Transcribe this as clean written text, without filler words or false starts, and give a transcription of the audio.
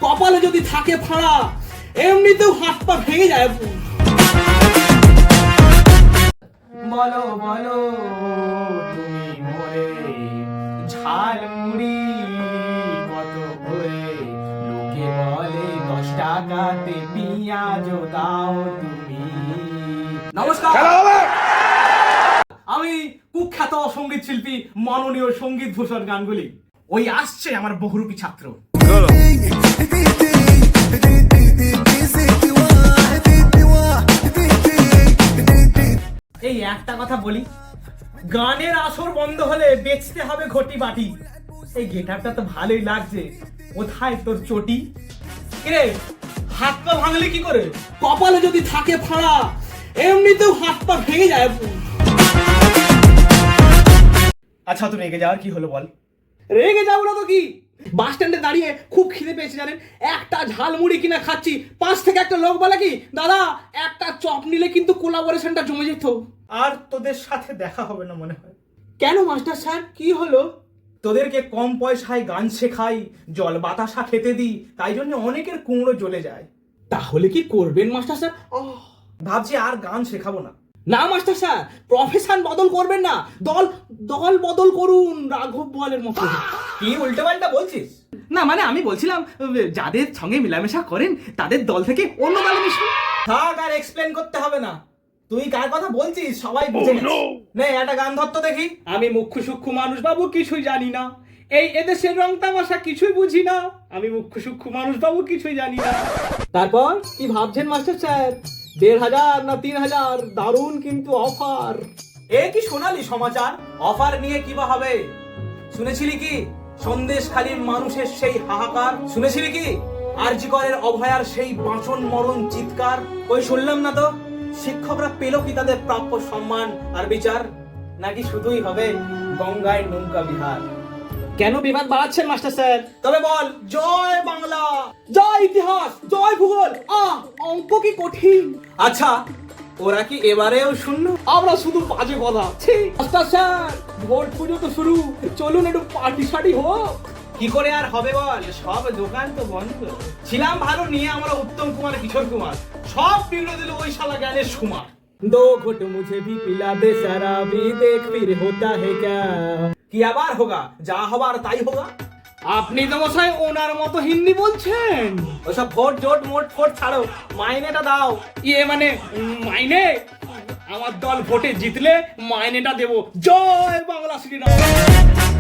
কপালে যদি থাকে ফাড়া এমনিতেও হাত পা ভেঙে যায়। বলো বলো তুমি মোরে ঝালমুড়ি কত করে, লোকে বলে 10 টাকাতে পেঁয়াজ দাও তুমি। নমস্কার, আমি কুখ্যাত সঙ্গীত শিল্পী মাননীয় সঙ্গীত ভূষণ গাঙ্গুলি। ওই আসছে আমার বহুরূপী ছাত্র। এই একটা কথা বলি, গানের আসর বন্ধ হলে বেচতে হবে ঘটি বাটি। এই গেটআপটা তো ভালোই লাগছে, কোথায় তোর চটি? কিরে হাত পা ভাঙলে কি করে? কপালে যদি থাকে ফাড়া এমনিতেও হাত পা ভেঙে যায়। আচ্ছা তুই রেগে যাওয়ার কি হলো বল? রেগে যাবো না তো কি, বাস স্ট্যান্ডে দাঁড়িয়ে খুব খিদে পেয়েছে জানেন, একটা ঝালমুড়ি কিনা খাচ্ছি, পাশ থেকে একটা লোক বলে কি, দাদা একটা চপ নিলে কিন্তু কোলাবোরেশনটা জমে যেত। আর তোদের সাথে দেখা হবে না মনে হয়। কেন মাস্টার স্যার, কি হলো? তোদেরকে কম পয়সায় গান শেখাই, জল বাতাসা খেতে দিই, তাই জন্য অনেকের কুমড়ো জ্বলে যায়। তাহলে কি করবেন মাস্টার স্যার? ভাবছি আর গান শেখাবো না। না মাস্টার স্যার, প্রফেশন বদল করবেন না, দল বদল করুন রাঘব বোয়ালের মতো। কি উল্টো পাল্টা বলছিস? না মানে আমি বলছিলাম যাদের সঙ্গে মেলামেশা করেন তাদের দল থেকে অন্য দলে মিশুন। থাক, আর এক্সপ্লেন করতে হবে না, তুই কার কথা বলছিস সবাই বুঝে গেছে। নে একটা গান ধর তো দেখি। আমি মুখ্য সূক্ষ্ম মানুষ বাবু, কিছুই জানি না, এই এদেশের রং তামাশা কিছুই বুঝি না, আমি মুখ্য সূক্ষ্ম মানুষ বাবু, কিছুই জানি না। তারপর কি ভাবছেন মাস্টার স্যার? 1500 না 3000? দারুণ কিন্তু অফার। এ কি শোনালি সমাচার? অফার নিয়ে কি বা হবে? শুনেছিলি কি সন্দেশখালীর মানুষের সেই হাহাকার? শুনেছিলি কি আরজিকরের অভয়ার সেই বাঁচন মরণ চিৎকার? ওই শুনলাম না তো। শিক্ষকরা পেল কি তাদের প্রাপ্য সম্মান আর বিচার, নাকি শুধুই হবে গঙ্গায় নৌকা বিহার? কেন বিবাদ বাড়াচ্ছেন মাস্টার স্যার? তবে বল, জয় বাংলা, জয় ইতিহাস, জয় ভূগোল, অঙ্ক কি কঠিন। আচ্ছা ওরা কি এবারেও শূন্য? আমরা শুধু বাজে কথা। মাস্টার স্যার ভোট পুজো তো শুরু, চলুন একটু পার্টি সার্টি হোক। কি করে আর হবে বল, সব দোকান তো বন্ধ। ছিলাম ভালো নিয়ে আমরা উত্তম কুমার কিশোর কুমার, সব বিগড়ে দিল ওই শালা জ্ঞানের সুমার। दो घुट मुझे भी पिला दे शराबी, देख फिर होता है क्या। কি আবার হোগা, যা হবার তাই হোগা। আপনি তো মশাই ওনার মতো হিন্দি বলছেন। ওসব ভোট জোট মোট ফোট ছাড়ো, মাইনেটা দাও। ইয়ে মানে মাইনে? আমার দল ভোটে জিতলে মাইনেটা দেবো। জয় বাংলা শ্রীরাম।